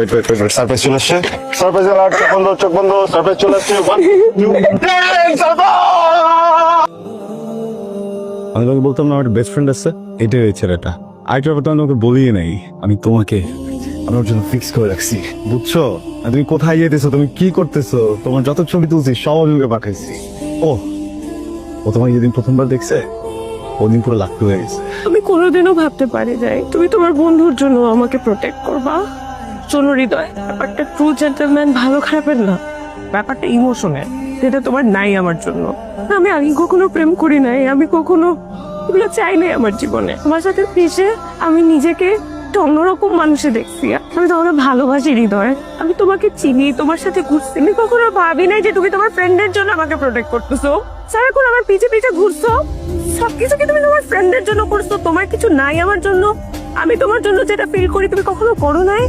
Wait surprise চলে আসছে surprise চোখ বন্ধ সারপ্রাইজ চলে আসছে আমি তোমাকে বলতাম না আমার বেস্ট ফ্রেন্ড আছে এটাই ওই ছেলেটা আরেকটা ব্যাপার তো আমি তোমাকে বলিয়ে নাই আমি তোমাকে আমার জন্য ফিক্স করে রাখছি বুঝছো আর তুমি কোথায় যেতেছো তুমি কি করতেছো তোমার যত ছবি তুলছি সব আমি পাঠাইছি ও তোমাকে যেদিন প্রথমবার দেখছে ওদিন পুরো লাগতে হয়ে গেছে আমি কোনোদিনও ভাবতে পারি যাই তুমি তোমার বন্ধুর জন্য আমাকে প্রোটেক্ট করবা। শোনো হৃদয়, ব্যাপারটা ট্রু জেন্টলম্যান ভালো খারাপের না, ব্যাপারটা ইমোশনের, যেটা তোমার নাই আমার জন্য। আমি আগে কখনো প্রেম করি নাই, আমি কখনো এগুলো চাই নাই আমার জীবনে। তোমার সাথে মিশে আমি নিজেকে একটা অন্যরকম মানুষে দেখছি। আমি তোমাকে ভালোবাসি হৃদয়, আমি তোমাকে চিনি, তোমার সাথে ঘুরছি। আমি কখনো ভাবি নাই যে তুমি তোমার ফ্রেন্ডের জন্য আমাকে প্রোটেক্ট করতেছো, সারাক্ষণ আমার পিছে পিছে ঘুরছো। সবকিছু কি তুমি তোমার ফ্রেন্ডের জন্য করছো? তোমার কিছু নাই আমার জন্য, আমি তোমার জন্য যেটা ফিল করি তুমি কখনো করো নাই।